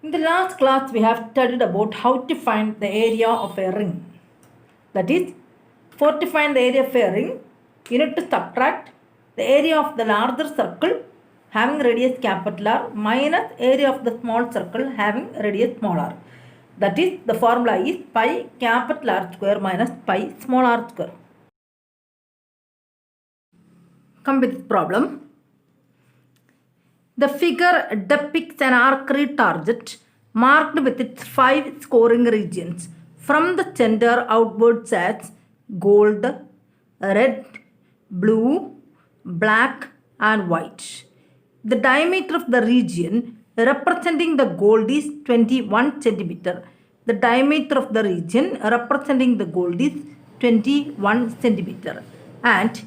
In the last class, we have studied about how to find the area of a ring. That is, for to find the area of a ring, you need to subtract the area of the larger circle having radius capital R minus area of the small circle having radius small r. That is, the formula is pi capital R square minus pi small r square. Come with this problem. The figure depicts an archery target marked with its 5 scoring regions from the center outwards as gold, red, blue, black and white. The diameter of the region representing the gold is 21 centimeter. The diameter of the region representing the gold is 21 centimeter. And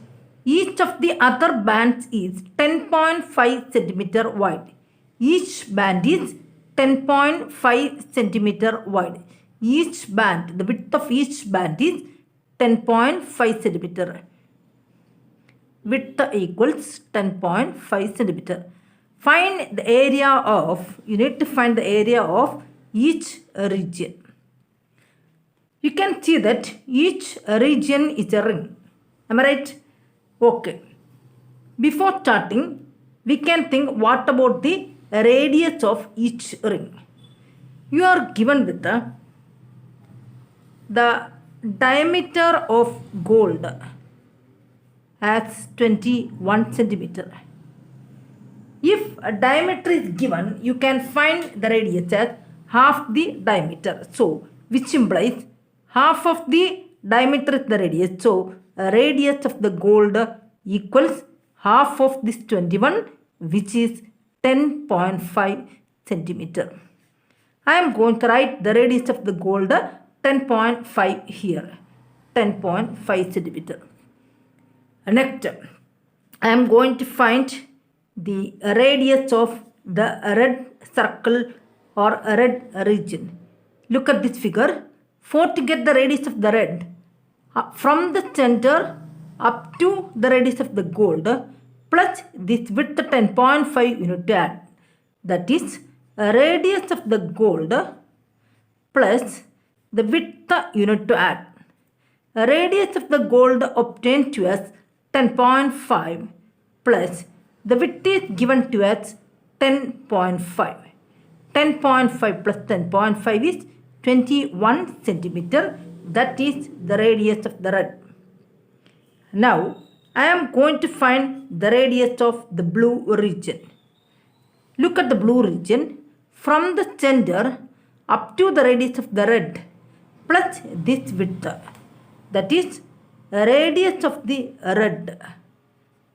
each of the other bands is 10.5 centimeter wide. Each band is 10.5 centimeter wide. Each band, the width of each band is 10.5 centimeter. Width equals 10.5 centimeter. Find the area of, you need to find the area of each region. You can see that each region is a ring. Am I right? Okay. Before starting, we can think what about the radius of each ring. You are given with the diameter of gold as 21 centimeter. If a diameter is given, you can find the radius as half the diameter. So, which implies half of the diameter is the radius. So, radius of the gold equals half of this 21, which is 10.5 centimeter. I am going to write the radius of the gold 10.5 here, 10.5 centimeter. Next, I am going to find the radius of the red circle or red region. Look at this figure. For to get the radius of the red, from the center up to the radius of the gold plus this width 10.5 you need to add. That is radius of the gold plus the width you need to add. Radius of the gold obtained to us 10.5 plus the width is given to us 10.5. 10.5 plus 10.5 is 21 centimeter. That is the radius of the red. Now, I am going to find the radius of the blue region. Look at the blue region. From the center up to the radius of the red plus this width. That is radius of the red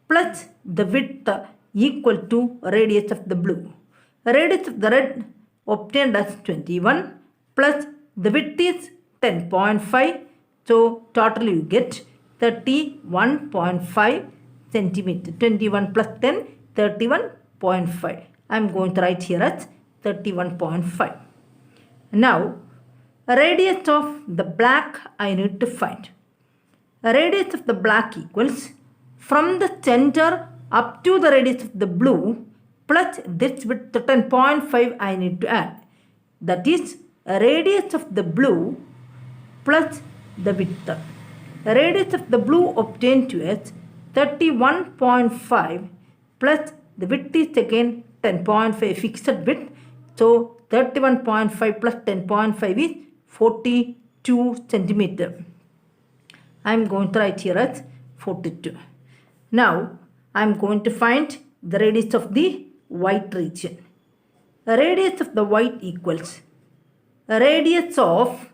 plus the width equal to radius of the blue. Radius of the red obtained as 21 plus the width is 10.5. So, total you get 31.5 centimeter. 21 plus 10, 31.5. I am going to write here as 31.5. Now, radius of the black I need to find. Radius of the black equals from the center up to the radius of the blue plus this width 10.5 I need to add. That is radius of the blue plus the width. Radius of the blue obtained to us 31.5 plus the width is again 10.5 fixed width. So 31.5 plus 10.5 is 42 centimeter. I am going to write here as 42. Now I am going to find the radius of the white region. Radius of the white equals radius of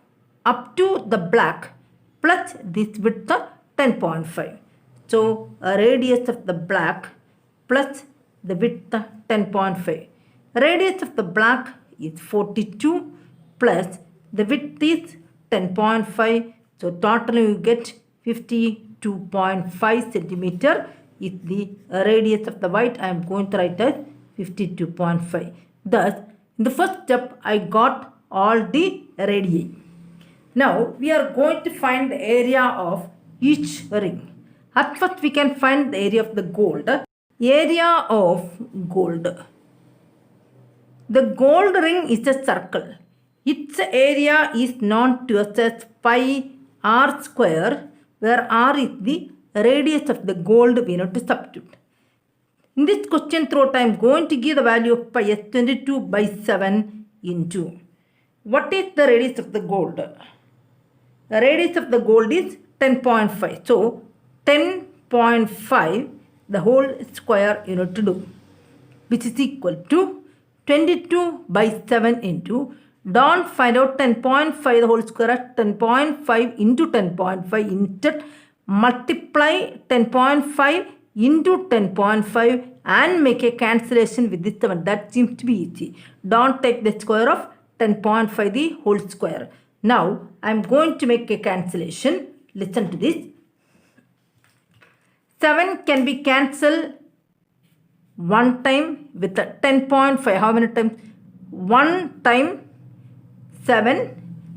up to the black plus this width 10.5. So, radius of the black plus the width 10.5. Radius of the black is 42 plus the width is 10.5. So, total you get 52.5 centimeter is the radius of the white. I am going to write as 52.5. Thus, in the first step, I got all the radii. Now, we are going to find the area of each ring. At first, we can find the area of the gold. Area of gold. The gold ring is a circle. Its area is known to us as pi r square, where r is the radius of the gold we need to substitute. In this question throughout, I am going to give the value of pi as 22 by 7 into. What is the radius of the gold? The radius of the gold is 10.5. So, 10.5 the whole square you need to do, which is equal to 22 by 7 into. Don't find out 10.5 the whole square as 10.5 into 10.5. Instead, multiply 10.5 into 10.5 and make a cancellation with this 7. That seems to be easy. Don't take the square of 10.5 the whole square. Now, I am going to make a cancellation. Listen to this. 7 can be cancelled one time with 10.5. How many times? 1 time 7.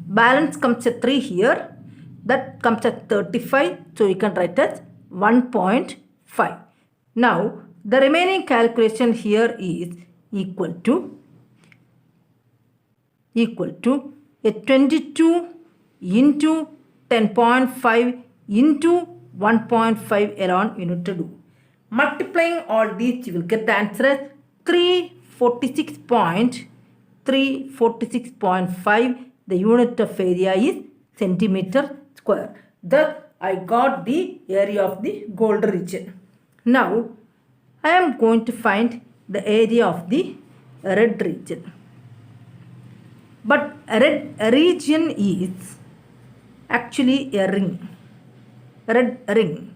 Balance comes at 3 here. That comes at 35. So, you can write as 1.5. Now, the remaining calculation here is equal to a 22 into 10.5 into 1.5 alone you need to do. Multiplying all these, you will get the answer as 346.5. The unit of area is centimeter square. Thus, I got the area of the gold region. Now, I am going to find the area of the red region. But red region is actually a ring. Red ring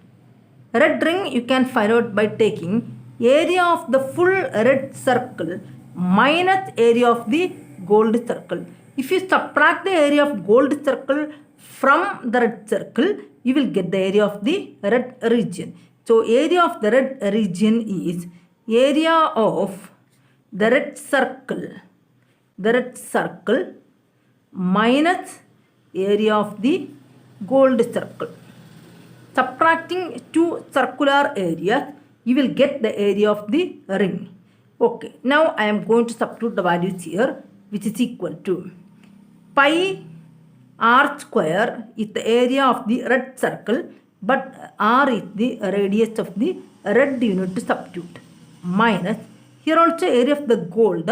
you can find out by taking area of the full red circle minus area of the gold circle. If you subtract the area of gold circle from the red circle, you will get the area of the red region. So, area of the red region is area of the red circle minus area of the gold circle. Subtracting two circular areas, you will get the area of the ring. Okay, now I am going to substitute the values here, which is equal to pi r square is the area of the red circle, but r is the radius of the red unit to substitute, minus here also area of the gold.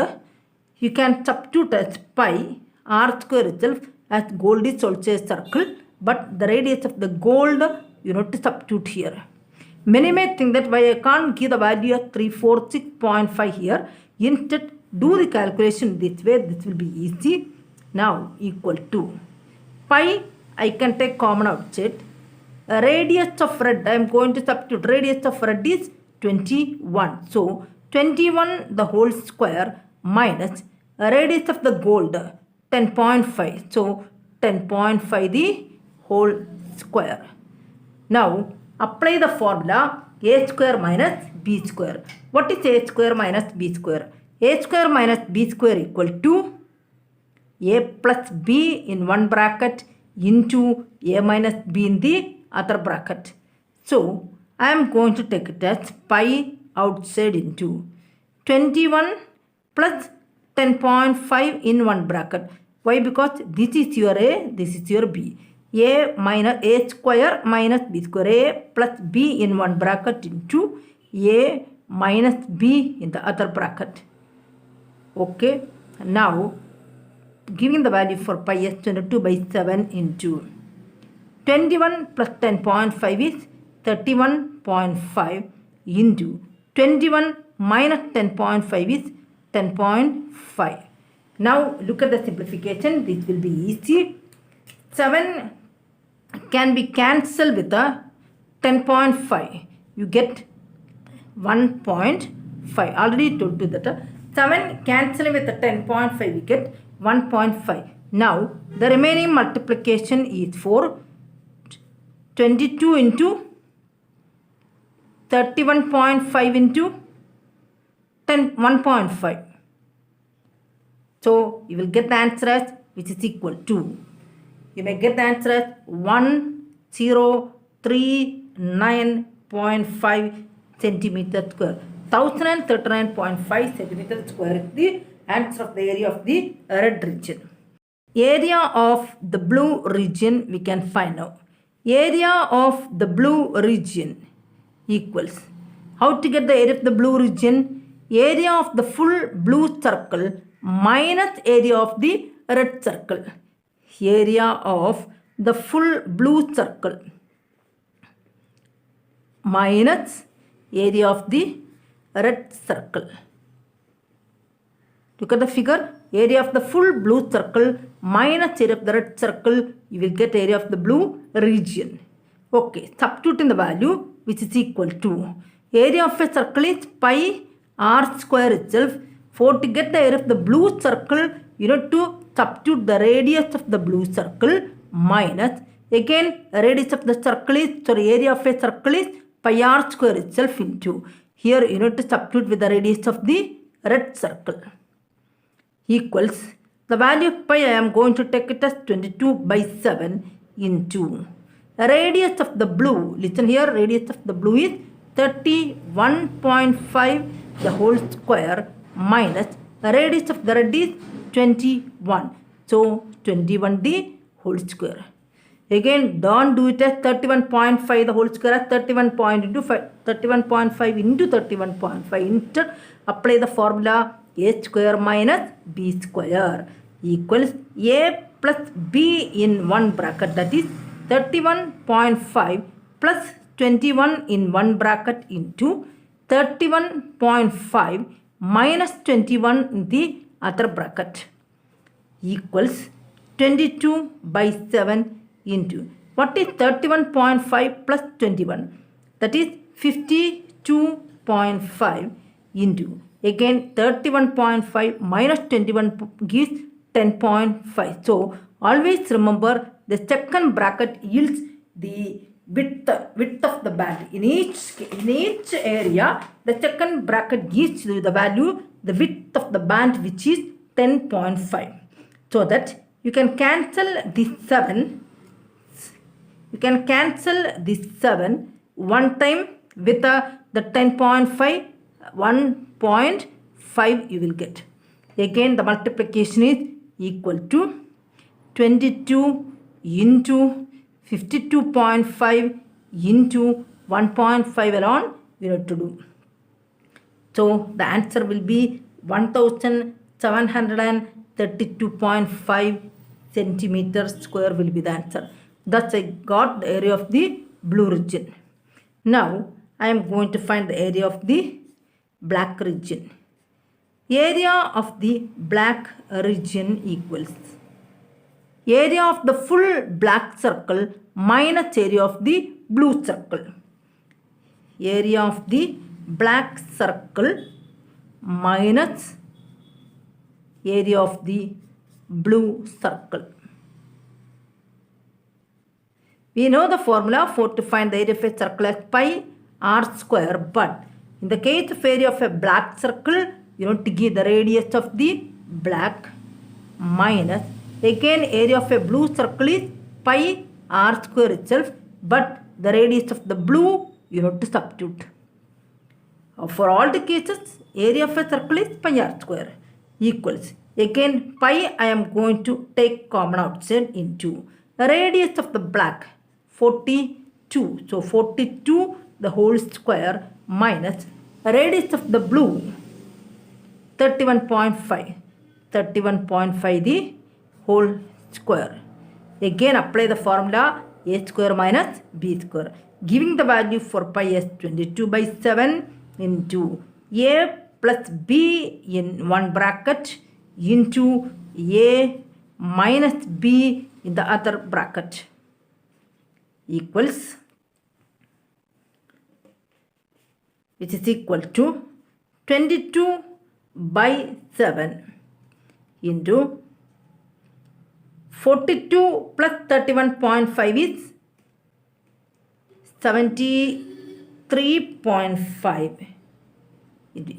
You can substitute as pi r square itself, as gold is also a circle, but the radius of the gold you need to substitute here. Many may think that why I can't give the value of 346.5 here. Instead, do the calculation this way. This will be easy. Now, equal to pi, I can take common outside. Radius of red, I am going to substitute. Radius of red is 21. So, 21 the whole square minus radius of the gold 10.5. So, 10.5 the whole square. Now, apply the formula a square minus b square. What is a square minus b square? A square minus b square equal to a plus b in one bracket into a minus b in the other bracket. So, I am going to take it as pi outside into 21 plus 10.5 in one bracket. Why? Because this is your a, this is your b. A minus a square minus b square. A plus b in one bracket into a minus b in the other bracket. Okay. Now, giving the value for pi as 22 by 7 into 21 plus 10.5 is 31.5 into 21 minus 10.5 is 10.5. Now, look at the simplification. This will be easy. 7 can be cancelled with a 10.5. You get 1.5. Already told you that 7 cancelling with a 10.5, we get 1.5. Now, the remaining multiplication is for 22 into 31.5 into 1.5. So, you will get the answer as, which is equal to, you may get the answer as 1039.5 centimeter square. 1039.5 centimeter square is the answer of the area of the red region. Area of the blue region we can find now. Area of the blue region equals, how to get the area of the blue region? Area of the full blue circle minus area of the red circle. Area of the full blue circle minus area of the red circle. Look at the figure. Area of the full blue circle minus area of the red circle, you will get area of the blue region. Okay, substituting the value which is equal to, area of a circle is pi r square itself. For to get the area of the blue circle, you need to substitute the radius of the blue circle minus, again radius of the circle is, area of a circle is pi r square itself into, here you need to substitute with the radius of the red circle, equals, the value of pi I am going to take it as 22/7 into radius of the blue, listen here, radius of the blue is 31.5 the whole square minus radius of the red is 21, so 21 the whole square. Again, don't do it as 31.5 the whole square as 31.5 into 31.5 into, apply the formula a square minus b square equals a plus b in one bracket, that is 31.5 plus 21 in one bracket into 31.5 minus 21 in the other bracket equals 22/7 into, what is 31.5 plus 21? That is 52.5 into, again 31.5 minus 21 gives 10.5. So always remember the second bracket yields the width of the band. In each area, the second bracket gives you the value, the width of the band, which is 10.5. So that you can cancel this 7. You can cancel this 7 one time with the 10.5, 1.5 you will get. Again, the multiplication is equal to 22 into 52.5 into 1.5 alone we need to do. So the answer will be 1732.5 centimeters square will be the answer. Thus I got the area of the blue region. Now I am going to find the area of the black region. Area of the black region equals area of the full black circle minus area of the blue circle. Area of the black circle minus area of the blue circle. We know the formula for to find the area of a circle as pi r square, but in the case of area of a black circle, you need to give the radius of the black minus, again area of a blue circle is pi r square itself, but the radius of the blue you need to substitute. For all the cases, area of a circle is pi r square equals, again pi I am going to take common outside into radius of the black 42, so 42 the whole square minus radius of the blue 31.5 the whole square. Again apply the formula a square minus b square, giving the value for pi as 22/7 into a plus b in one bracket into a minus b in the other bracket equals, which is equal to 22/7 into 42 plus 31.5 is 73.5.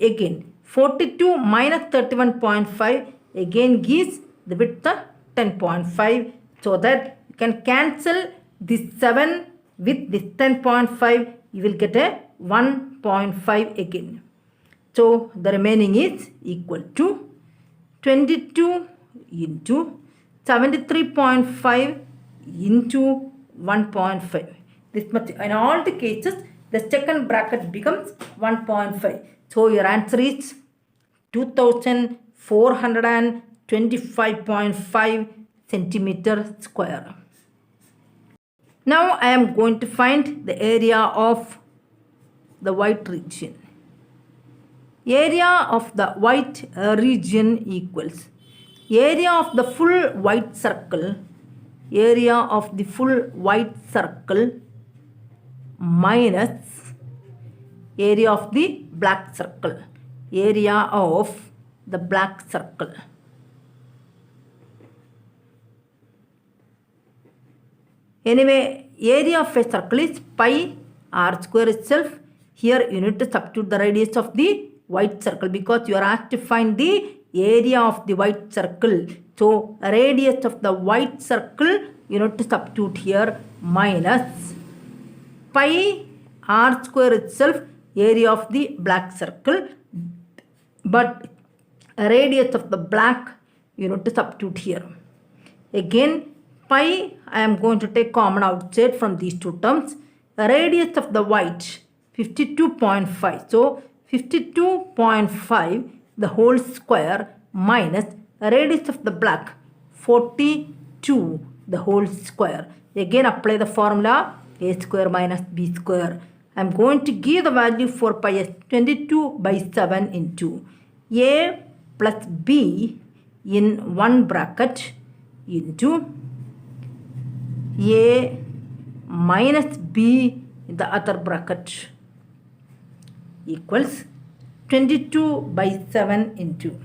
Again 42 minus 31.5 again gives the width 10.5, so that you can cancel this 7 with this 10.5, you will get a 1.5 again. So the remaining is equal to 22 into 73.5 into 1.5. This much. In all the cases, the second bracket becomes 1.5. So your answer is 2425.5 centimeter square. Now I am going to find the area of the white region. Area of the white region equals area of the full white circle, area of the full white circle minus area of the black circle, area of the black circle. Anyway, area of a circle is pi r square itself. Here you need to substitute the radius of the white circle because you are asked to find the area of the white circle. So radius of the white circle you need to substitute here minus pi r square itself, area of the black circle, but radius of the black you need to substitute here. Again pi I am going to take common outside from these two terms. Radius of the white 52.5. So 52.5 the whole square minus radius of the black 42 the whole square. Again apply the formula a square minus b square. I am going to give the value for pi as 22/7 into a plus b in one bracket into a minus b in the other bracket equals 22/7 into.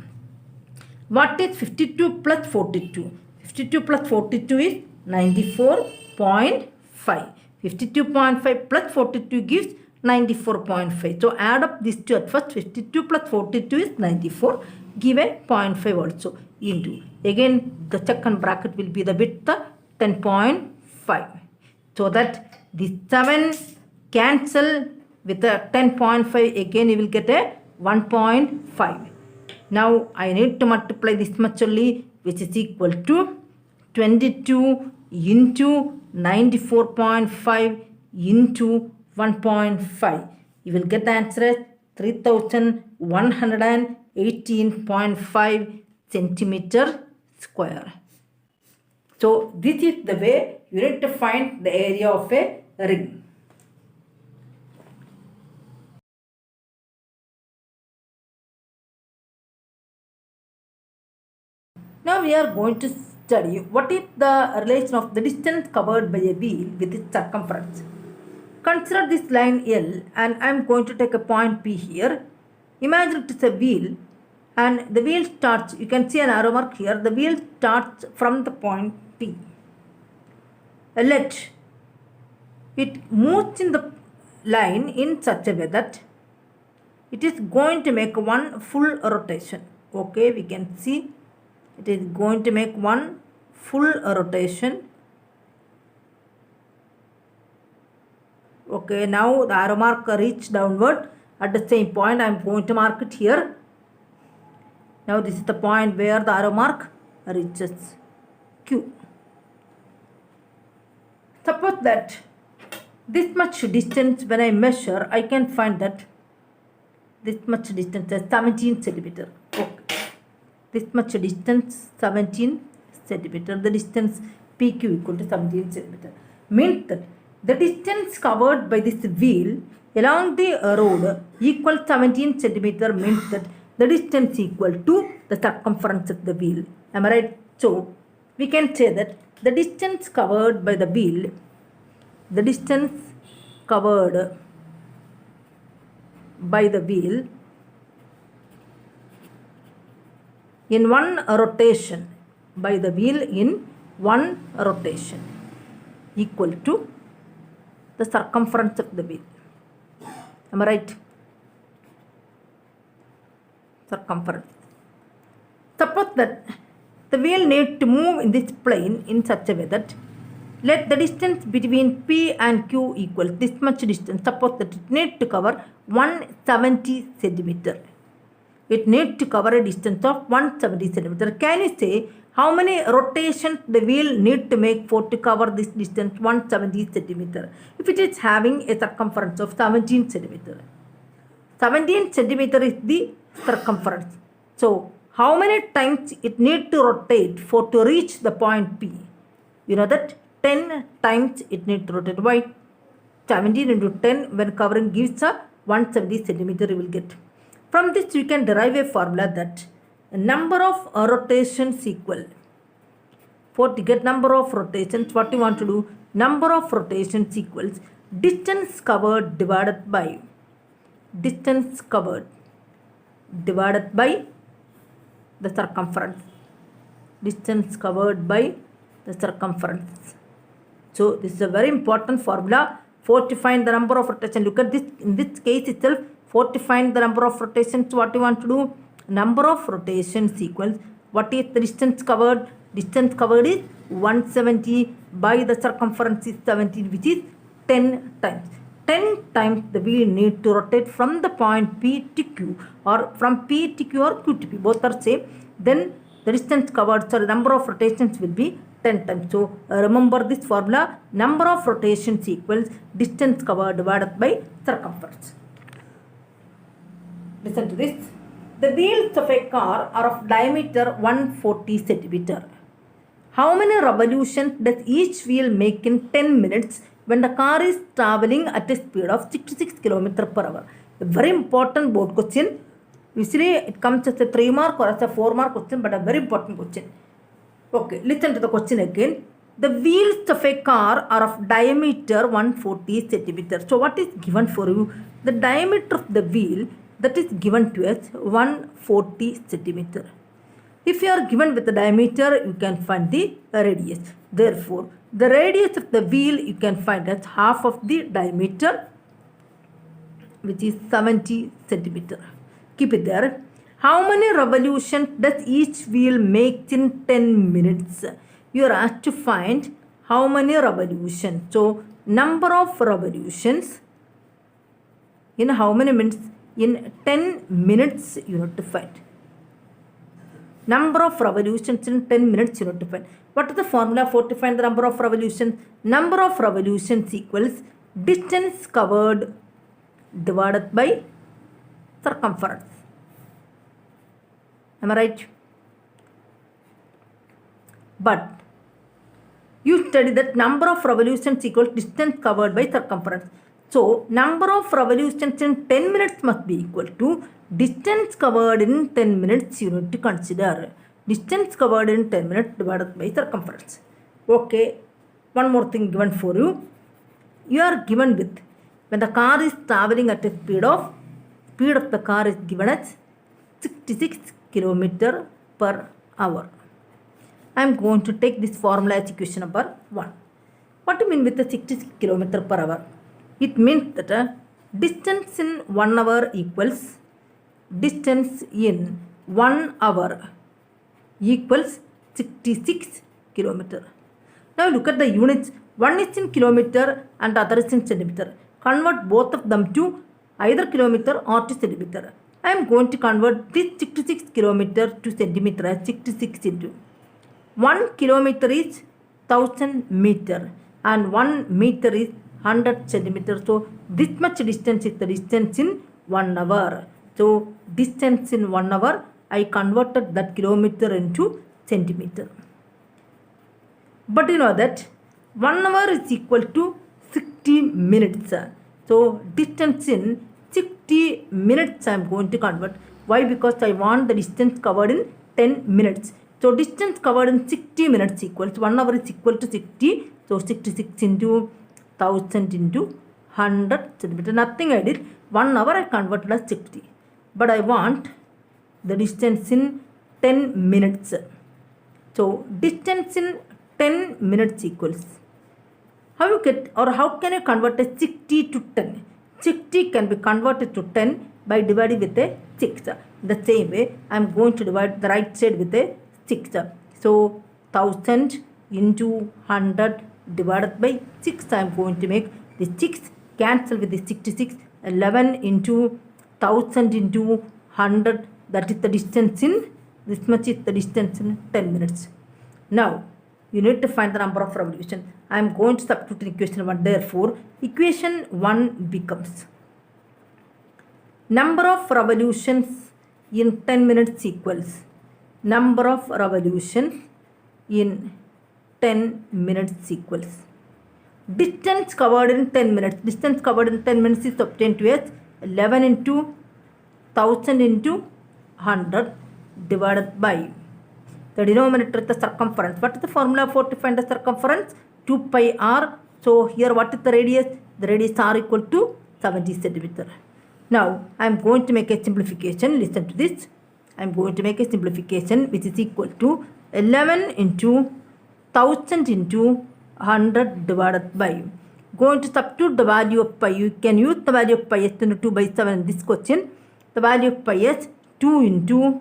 What is 52 plus 42? 52 plus 42 is 94.5. 52.5 plus 42 gives 94.5. So add up these two at first. 52 plus 42 is 94. Give a 0.5 also into. Again the second bracket will be the width 10.5. So that the 7 cancel with a 10.5, again you will get a 1.5. Now I need to multiply this much only, which is equal to 22 into 94.5 into 1.5. You will get the answer as 3118.5 centimeter square. So this is the way you need to find the area of a ring. Now we are going to study what is the relation of the distance covered by a wheel with its circumference. Consider this line L and I am going to take a point P here. Imagine it is a wheel and the wheel starts, you can see an arrow mark here, the wheel starts from the point P. Let it moves in the line in such a way that it is going to make one full rotation. Okay, we can see it is going to make one full rotation. Okay, now the arrow mark reach downward at the same point. I am going to mark it here. Now this is the point where the arrow mark reaches Q. Suppose that this much distance when I measure, I can find that this much distance is 17 centimeter. Okay. This much distance 17 centimeter. The distance PQ equal to 17 centimeter. Means that the distance covered by this wheel along the road equal 17 centimeter means that the distance equal to the circumference of the wheel. Am I right? So we can say that the distance covered by the wheel, the distance covered by the wheel in one rotation, by the wheel in one rotation equal to the circumference of the wheel. Am I right? Circumference. Suppose that the wheel needs to move in this plane in such a way that let the distance between P and Q equal this much distance. Suppose that it needs to cover 170 centimeter. it needs to cover a distance of 170 centimeter. Can you say how many rotations the wheel need to make for to cover this distance 170 centimeter? If it is having a circumference of 17 centimeter. 17 centimeter is the circumference. So how many times it need to rotate for to reach the point P? You know that 10 times it need to rotate. Why? 17 into 10 when covering gives a 170 centimeter you will get. From this you can derive a formula that number of rotations equal. For to get number of rotations, what you want to do? Number of rotations equals distance covered divided by distance covered divided by the circumference. Distance covered by the circumference. So this is a very important formula for to find the number of rotations. Look at this. In this case itself, for to find the number of rotations, what you want to do? Number of rotations equals what is the distance covered? Distance covered is 170 by the circumference is 17, which is 10 times. 10 times the wheel need to rotate from the point P to Q, or from P to Q or Q to P. Both are same. Then the distance covered, so the number of rotations will be 10 times. So remember this formula. Number of rotations equals distance covered divided by circumference. Listen to this. The wheels of a car are of diameter 140 centimeter. How many revolutions does each wheel make in 10 minutes when the car is traveling at a speed of 66 km per hour? A very important board question. Usually it comes as a 3 mark or as a 4 mark question, but a very important question. Okay, listen to the question again. The wheels of a car are of diameter 140 centimeter. So what is given for you? The diameter of the wheel that is given to us 140 centimeter. If you are given with the diameter, you can find the radius. Therefore, the radius of the wheel you can find as half of the diameter, which is 70 centimeter. Keep it there. How many revolutions does each wheel make in 10 minutes? You are asked to find how many revolutions. So, number of revolutions in how many minutes? In 10 minutes you need to find. Number of revolutions in 10 minutes you need to find. What is the formula for to find the number of revolutions? Number of revolutions equals distance covered divided by circumference. Am I right? But you study that number of revolutions equals distance covered by circumference. So, number of revolutions in 10 minutes must be equal to distance covered in 10 minutes you need to consider. Distance covered in 10 minutes divided by circumference. Okay, one more thing given for you. You are given with, when the car is traveling at a speed of the car is given as 66 km per hour. I am going to take this formula as equation number 1. What do you mean with the 66 km per hour? It means that distance in 1 hour equals distance in 1 hour equals 66 kilometer. Now look at the units. One is in kilometer and other is in centimeter. Convert both of them to either kilometer or to centimeter. I am going to convert this 66 kilometer to centimeter as 66 into 1 kilometer is 1000 meter and 1 meter is 100 centimeters. So this much distance is the distance in 1 hour. So distance in 1 hour, I converted that kilometer into centimeter. But you know that 1 hour is equal to 60 minutes. So distance in 60 minutes I am going to convert. Why? Because I want the distance covered in 10 minutes. So distance covered in 60 minutes equals 1 hour is equal to 60. So 66 into 1000 into 100 centimeter. Nothing I did. 1 hour I converted as 60. But I want the distance in 10 minutes. So distance in 10 minutes equals, how you get, or how can you convert a 60 to 10? 60 can be converted to 10 by dividing with a 6. The same way I am going to divide the right side with a 6. So 1000 into 100 divided by 6 I am going to make the 6 cancel with the 66. 11 into 1000 into 100 That is the distance in, this much is the distance in 10 minutes. Now, you need to find the number of revolutions. I am going to substitute in equation 1. Therefore, equation 1 becomes number of revolutions in 10 minutes equals number of revolutions in 10 minutes equals distance covered in 10 minutes. Distance covered in 10 minutes is obtained to as 11 into 1000 into 100 divided by the denominator, the circumference. What is the formula for to find the circumference? 2 pi r. So here what is the radius? The radius r equal to 70 centimeter. Now I am going to make a simplification. Listen to this. I am going to make a simplification which is equal to 11 into 1000 into 100 divided by. Going to substitute the value of pi. You can use the value of pi as 22 by 7 in this question. The value of pi is 2 into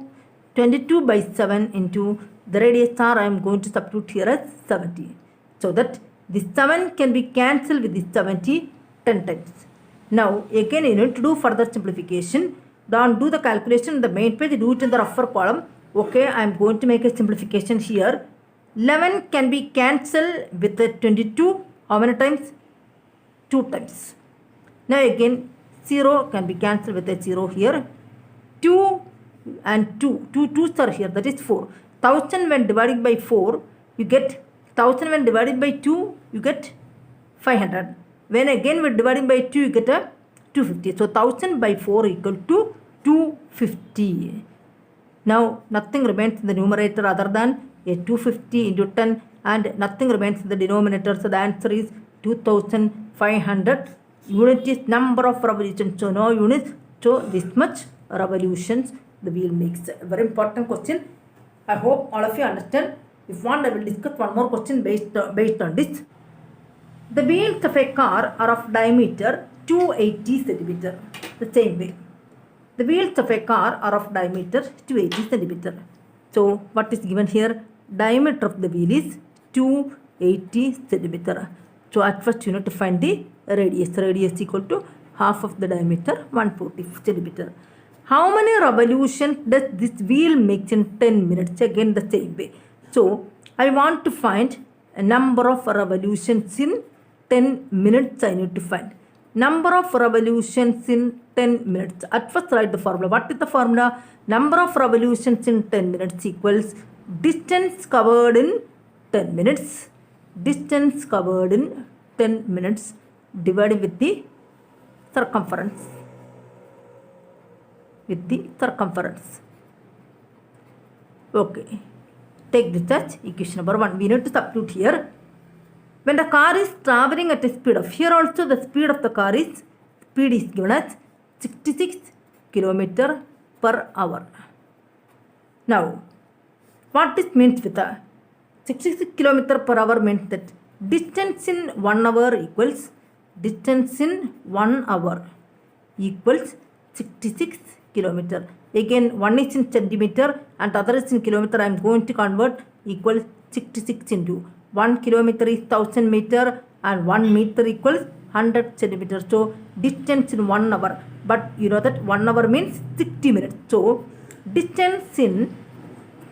22 by 7 into the radius r. I am going to substitute here as 70. So that this 7 can be cancelled with this 70 10 times. Now again you need to do further simplification. Don't do the calculation in the main page, do it in the upper column. Okay, I am going to make a simplification here. 11 can be cancelled with the 22. How many times? 2 times. Now again 0 can be cancelled with a 0 here. 2 and 2. 2 2s are here, that is 4. 1000 when dividing by 4, you get 1000 when divided by 2, you get 500. When again we're dividing by 2, you get a 250. So 1000 by 4 equal to 250. Now nothing remains in the numerator other than a 250 into 10 and nothing remains in the denominator. So the answer is 2500. Unit is number of revolutions. So no units. So this much revolutions the wheel makes. A very important question. I hope all of you understand. If want, I will discuss one more question based on this. The wheels of a car are of diameter 280 centimeter. The same way. The wheels of a car are of diameter 280 centimeter. So what is given here? Diameter of the wheel is 280 centimeter. So at first you need to find the radius. Radius equal to half of the diameter, 140 centimeter. How many revolutions does this wheel make in 10 minutes? Again the same way. So I want to find a number of revolutions in 10 minutes. I need to find number of revolutions in 10 minutes. At first write the formula. What is the formula? Number of revolutions in 10 minutes equals distance covered in 10 minutes. Distance covered in 10 minutes divided with the circumference. With the circumference. Okay. Take this as equation number 1. We need to substitute here. When the car is traveling at a speed of, here also the speed of the car is, speed is given as 66 km per hour. Now, what this means with a 66 km per hour means that distance in 1 hour equals, distance in 1 hour equals 66 km. Again, one is in centimeter and other is in kilometer. I am going to convert equals 66 into 1 kilometer is 1000 meter and 1 meter equals 100 centimeters. So distance in 1 hour. But you know that 1 hour means 60 minutes. So distance in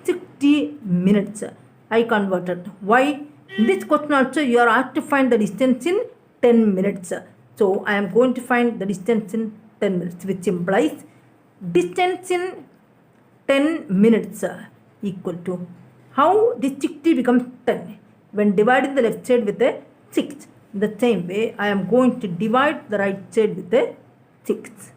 60 minutes I converted. Why? In this question also you are asked to find the distance in 10 minutes. So I am going to find the distance in 10 minutes, which implies distance in 10 minutes equal to, how this 60 becomes 10? When dividing the left side with a 6. In the same way, I am going to divide the right side with a 6.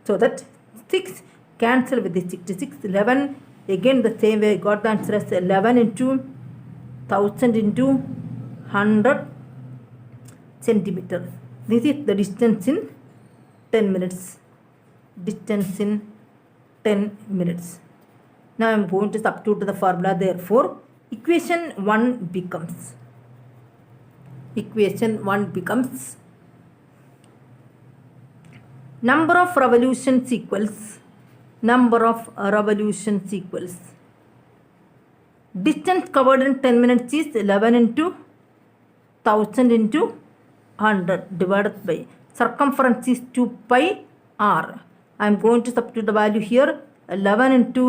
So that 6 cancel with the 66. 11. Again the same way I got the answer as 11 into 1000 into 100 centimeters. This is the distance in 10 minutes. Distance in 10 minutes. Now I am going to substitute the formula. Therefore, equation 1 becomes number of revolutions equals distance covered in 10 minutes is 11 into 1000 into 100 divided by circumference is 2 pi r I am going to substitute the value here. 11 into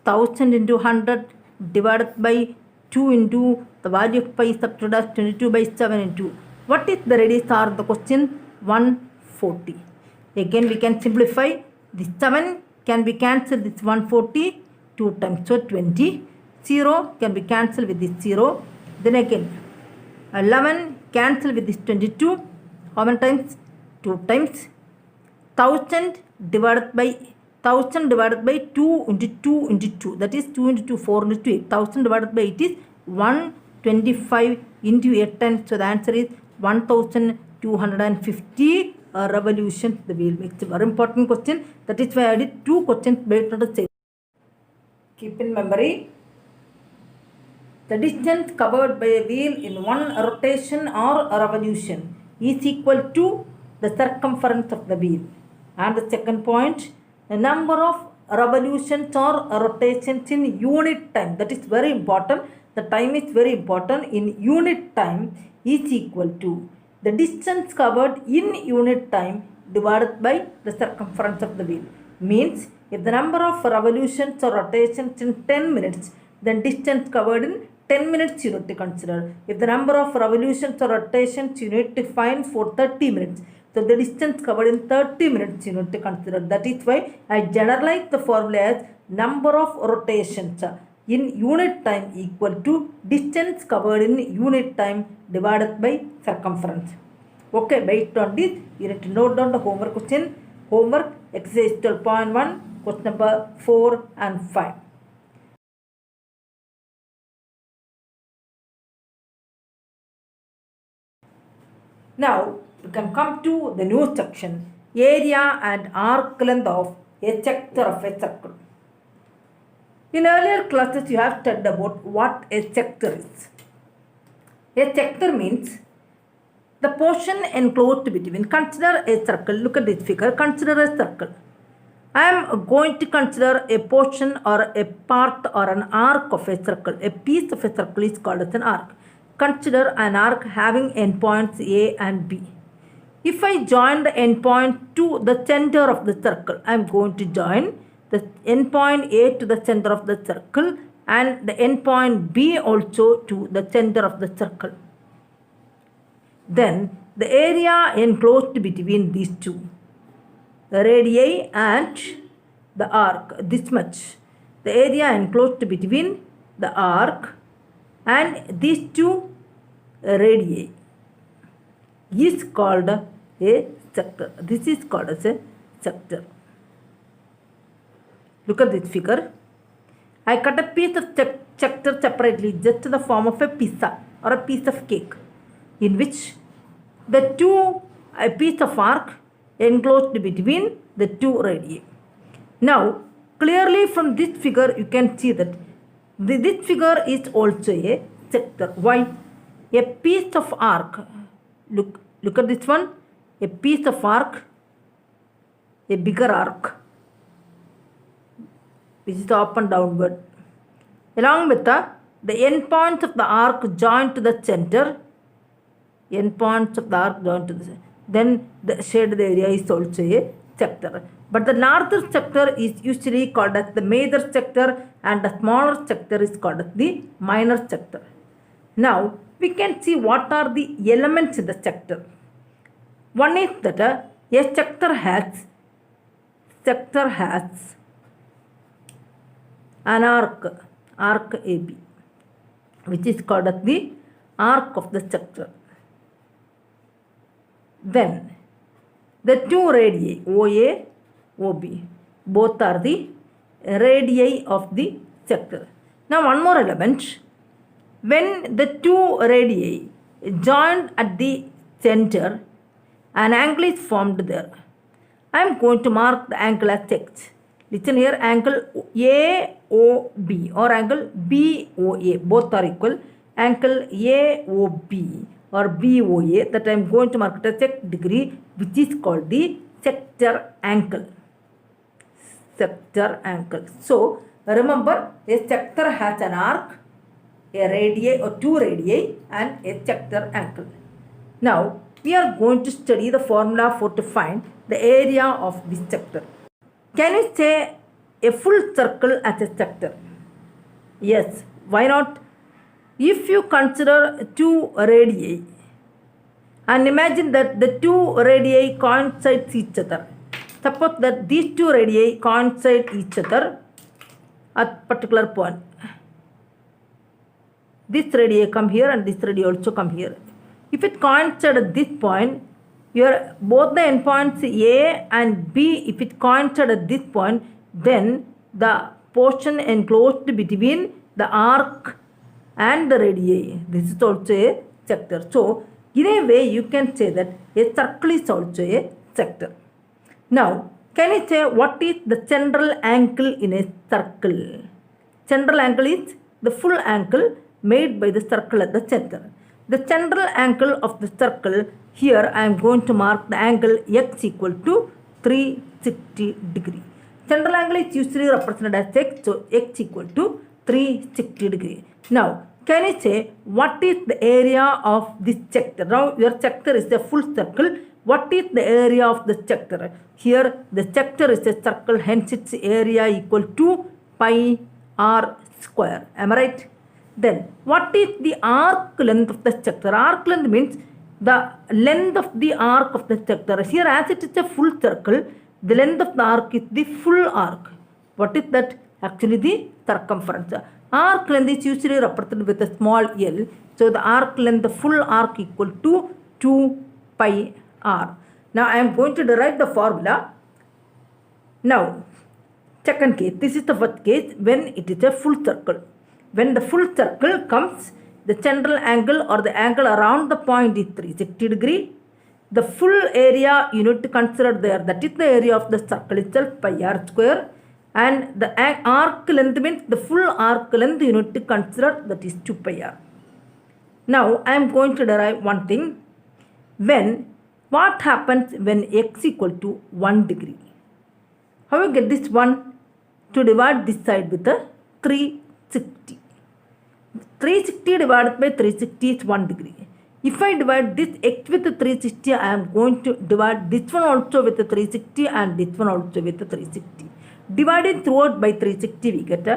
1000 into 100 divided by 2 into the value of pi is substituted as 22 by 7 into. What is the radius are the question? 140. Again we can simplify. This 7 can be cancelled with 140 2 times. So 20. 0 can be cancelled with this 0. Then again 11 cancel with this 22. How many times? 2 times. 1000 divided by 2 into 2 into 2. That is 2 into 2, 4 into 2, 8. 1000 divided by 8 is 125 into 8 times. So the answer is 1250 revolutions the wheel makes. It's a very important question. That is why I did 2 questions based on the same. Keep in memory. The distance covered by a wheel in one rotation or a revolution is equal to the circumference of the wheel. And the second point, the number of revolutions or rotations in unit time. That is very important. The time is very important. In unit time is equal to the distance covered in unit time divided by the circumference of the wheel. Means if the number of revolutions or rotations in 10 minutes, then distance covered in 10 minutes you need to consider. If the number of revolutions or rotations you need to find for 30 minutes, so the distance covered in 30 minutes you need to consider. That is why I generalize the formula as number of rotations in unit time equal to distance covered in unit time divided by circumference. Okay, based on this, you need to note down the homework question. Homework exercise 12.1, question number 4 and 5. Now, we can come to the new section, area and arc length of a sector of a circle. In earlier classes, you have studied about what a sector is. A sector means the portion enclosed between. Consider a circle. Look at this figure. Consider a circle. I am going to consider a portion or a part or an arc of a circle. A piece of a circle is called as an arc. Consider an arc having endpoints A and B. If I join the endpoint to the center of the circle, I am going to join the endpoint A to the center of the circle and the endpoint B also to the center of the circle. Then the area enclosed between these two, the radii and the arc, this much. The area enclosed between the arc and these two radii is called a sector. This is called as a sector. Look at this figure. I cut a piece of sector separately just in the form of a pizza or a piece of cake, in which the two a piece of arc enclosed between the two radii. Now, clearly from this figure you can see that this figure is also a sector. Why? A piece of arc. Look at this one. A piece of arc, a bigger arc, which is up and downward. Along with the endpoints of the arc joined to the center. Endpoints of the arc joined to the center. Then the shaded area is also a sector. But the larger sector is usually called as the major sector and the smaller sector is called as the minor sector. Now, we can see what are the elements in the sector. One is that a sector has an arc AB, which is called as the arc of the sector. Then the two radii OA, OB, both are the radii of the sector. Now one more element. When the two radii joined at the center, an angle is formed there. I am going to mark the angle as X. Listen here, angle AOB or angle BOA, both are equal. Angle AOB or BOA, that I am going to mark it as X degree, which is called the sector angle. Sector angle. So, remember, a sector has an arc, a radii or two radii and a sector angle. Now, we are going to study the formula for to find the area of this sector. Can you say a full circle as a sector? Yes, why not? If you consider two radii and imagine that the two radii coincide each other. Suppose that these two radii coincide each other at particular point. This radii come here and this radii also come here. If it coincides at this point, both the endpoints A and B, if it coincides at this point, then the portion enclosed between the arc and the radii, this is also a sector. So, in a way, you can say that a circle is also a sector. Now, can you say what is the central angle in a circle? Central angle is the full angle made by the circle at the center. The central angle of the circle, here I am going to mark the angle x equal to 360 degree. Central angle is usually represented as x, so x equal to 360 degree. Now, can you say what is the area of this sector? Now, your sector is a full circle. What is the area of the sector? Here, the sector is a circle, hence its area equal to pi r square. Am I right? Then, what is the arc length of the sector? Arc length means the length of the arc of the sector. Here, as it is a full circle, the length of the arc is the full arc. What is that? Actually, the circumference. Arc length is usually represented with a small l. So, the arc length, the full arc equal to 2 pi r. Now, I am going to derive the formula. Now, second case, this is the first case when it is a full circle. When the full circle comes, the central angle or the angle around the point is 360 degree. The full area you need to consider there, that is the area of the circle itself, pi r square. And the arc length means the full arc length you need to consider, that is 2 pi r. Now, I am going to derive one thing. What happens when x equal to 1 degree? How you get this 1? To divide this side with a 360. 360 divided by 360 is 1 degree. If I divide this x with 360, I am going to divide this one also with 360 and this one also with 360. Divided throughout by 360, we get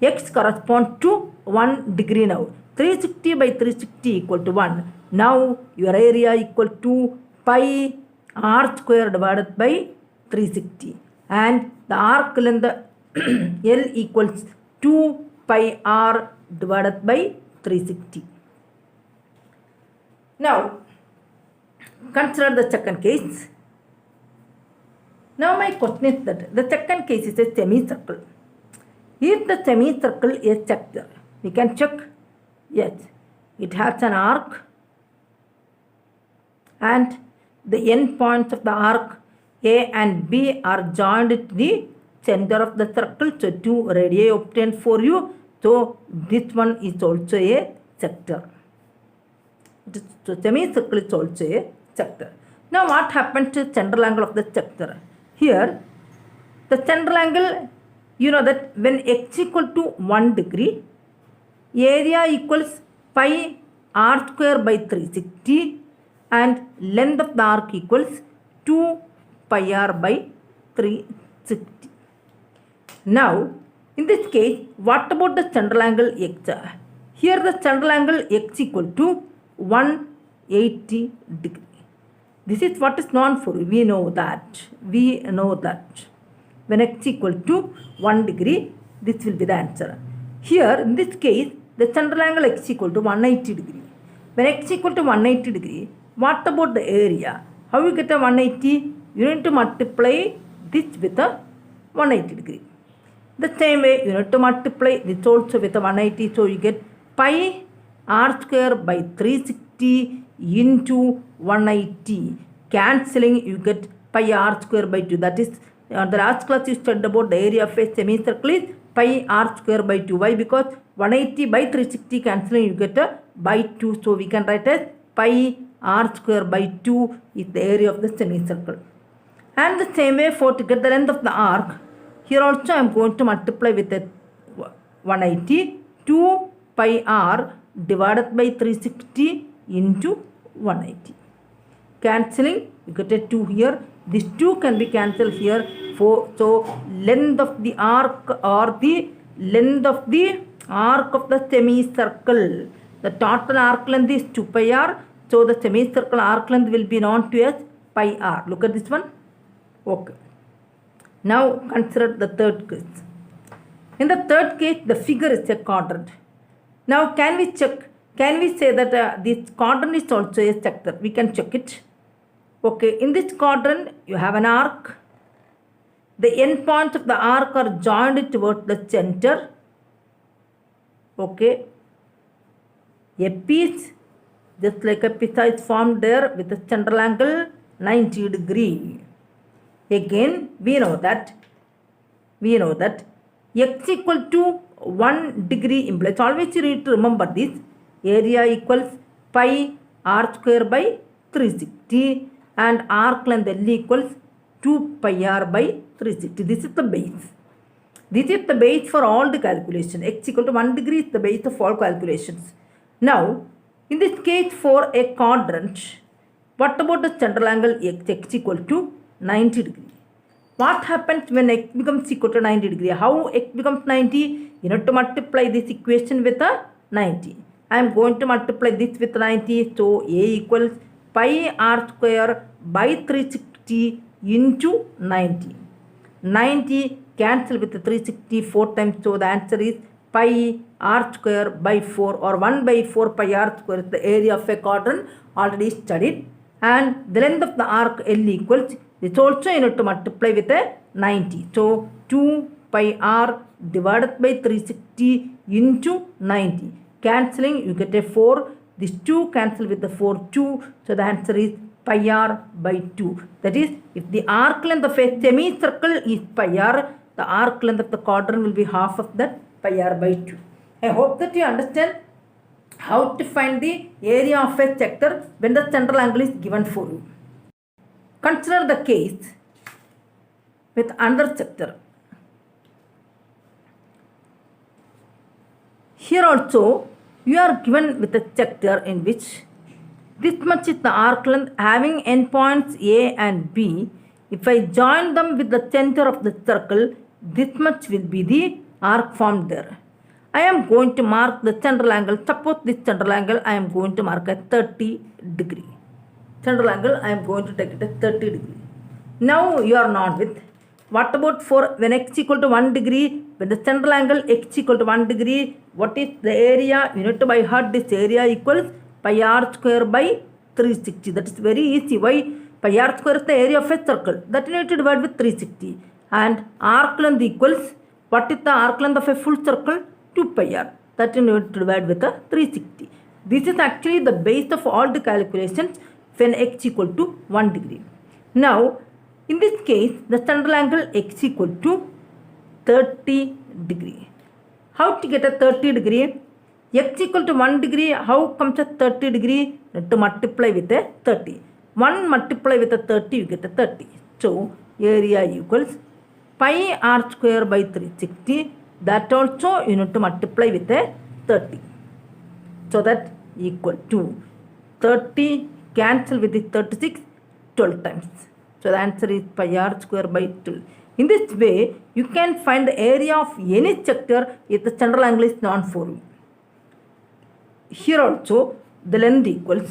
x corresponds to 1 degree now. 360 by 360 equal to 1. Now, your area equal to pi r square divided by 360. And the arc length L equals 2 pi r divided by 360. Now, consider the second case. Now, my question is that the second case is a semicircle. If the semicircle is sector, we can check. Yes, it has an arc and the end points of the arc A and B are joined at the center of the circle. So, 2 radii obtained for you. So, this one is also a sector. So, semicircle is also a sector. Now, what happens to the central angle of the sector? Here, the central angle, you know that when x equal to 1 degree, area equals pi r square by 360 and length of the arc equals 2 pi r by 360. Now, in this case, what about the central angle x? Here the central angle x equal to 180 degree. This is what is known for. We know that. When x equal to 1 degree, this will be the answer. Here, in this case, the central angle x equal to 180 degree. When x equal to 180 degree, what about the area? How you get a 180? You need to multiply this with a 180 degree. The same way, you need to multiply this also with a 180. So, you get pi r square by 360 into 180. Cancelling, you get pi r square by 2. That is, the last class you studied about the area of a semicircle is pi r square by 2. Why? Because 180 by 360 cancelling, you get a by 2. So, we can write as pi r square by 2 is the area of the semicircle. And the same way, for to get the length of the arc, here also I am going to multiply with a 180. 2 pi r divided by 360 into 180. Cancelling, you get a 2 here. These two can be cancelled here. So length of the arc or the length of the arc of the semicircle. The total arc length is 2 pi r. So the semicircle arc length will be known to as pi r. Look at this one. Okay. Now consider the third case. In the third case, the figure is a quadrant. Now can we check? Can we say that this quadrant is also a sector? We can check it. Okay, in this quadrant, you have an arc. The endpoints of the arc are joined towards the center. Okay. A piece, just like a pizza, is formed there with a central angle 90 degree. Again, we know that x equal to 1 degree implies, always you need to remember this, area equals pi r square by 360 and arc length L equals 2 pi r by 360. This is the base. This is the base for all the calculation. X equal to 1 degree is the base of all calculations. Now, in this case for a quadrant, what about the central angle x equal to 90 degree? What happens when x becomes equal to 90 degree? How x becomes 90? You need to multiply this equation with a 90. I am going to multiply this with 90. So a equals pi r square by 360 into 90. 90 cancel with the 360 4 times. So the answer is pi r square by 4 or 1 by 4 pi r square is the area of a quadrant, already studied. And the length of the arc L equals, this also you need to multiply with a 90. So 2 pi r divided by 360 into 90. Cancelling, you get a 4. These 2 cancel with the 4, 2. So the answer is pi r by 2. That is, if the arc length of a semicircle is pi r, the arc length of the quadrant will be half of that, pi r by 2. I hope that you understand how to find the area of a sector when the central angle is given for you. Consider the case with another sector. Here also, you are given with a sector in which this much is the arc length having endpoints A and B. If I join them with the center of the circle, this much will be the arc formed there. I am going to mark the central angle. Suppose this central angle I am going to mark at 30 degree. Central angle I am going to take it at 30 degree. Now you are not with. What about for when x equal to 1 degree? When the central angle x equal to 1 degree, what is the area? You need to by heart this area equals pi r square by 360. That is very easy. Why? Pi r square is the area of a circle. That you need to divide with 360. And arc length equals, what is the arc length of a full circle? 2 pi r. That you need to divide with a 360. This is actually the base of all the calculations when x equal to 1 degree. Now, in this case, the central angle x equal to 30 degree. How to get a 30 degree? X equal to 1 degree, how comes a 30 degree? To multiply with a 30. 1 multiply with a 30, you get a 30. So, area equals pi r square by 360. That also you need to multiply with a 30. So, that equal to 30 cancel with the 36 12 times. So, the answer is pi r square by 12. In this way, you can find the area of any sector if the central angle is known for you. Here also, the length equals,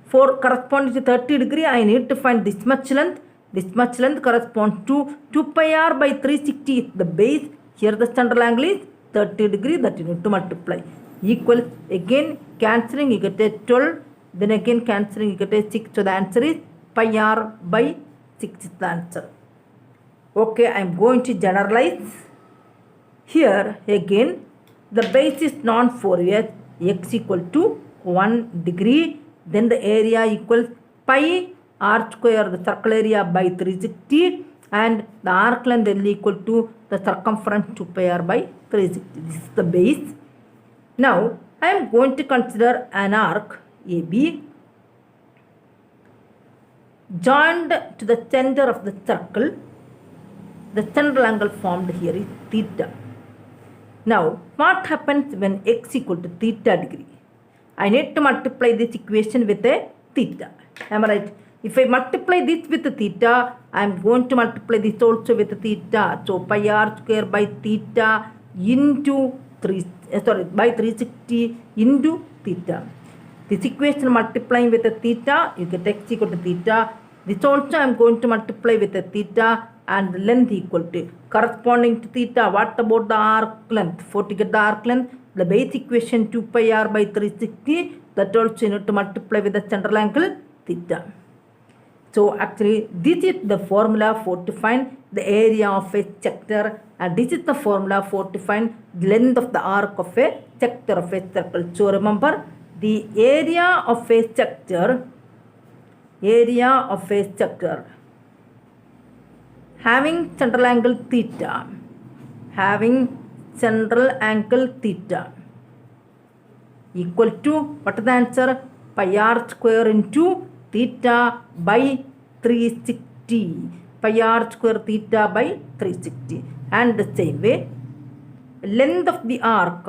for corresponding to 30 degree, I need to find this much length. This much length corresponds to 2 pi r by 360 is the base. Here the central angle is 30 degree, that you need to multiply. Equals, again cancelling, you get a 12. Then again cancelling, you get a 6. So the answer is pi r by 6 is the answer. Okay, I am going to generalize. Here again, the base is known for x equal to 1 degree. Then the area equals pi r square, the circle area by 360. And the arc length L equal to the circumference 2 pi r by 360. This is the base. Now, I am going to consider an arc AB joined to the center of the circle. The central angle formed here is theta. Now, what happens when x equal to theta degree? I need to multiply this equation with a theta. Am I right? If I multiply this with theta, I am going to multiply this also with theta. So pi r square by theta into by 360 into theta. This equation multiplying with the theta, you get x equal to theta. This also I am going to multiply with the theta and length equal to corresponding to theta. What about the arc length? For to get the arc length, the base equation 2 pi r by 360, that also you need to multiply with the central angle theta. So actually this is the formula for to find the area of a sector, and this is the formula for to find the length of the arc of a sector of a circle. So remember, the area of a sector having central angle theta equal to, what is the answer? Pi r square into theta by 360. Pi r square theta by 360. And the same way, length of the arc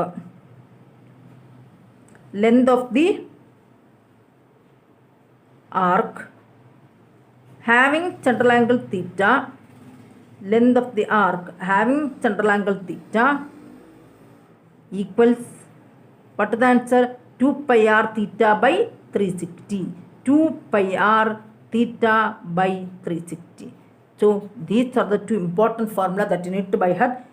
having central angle theta, equals, what is the answer? 2 pi r theta by 360. 2 pi r theta by 360. So these are the two important formula that you need to by heart.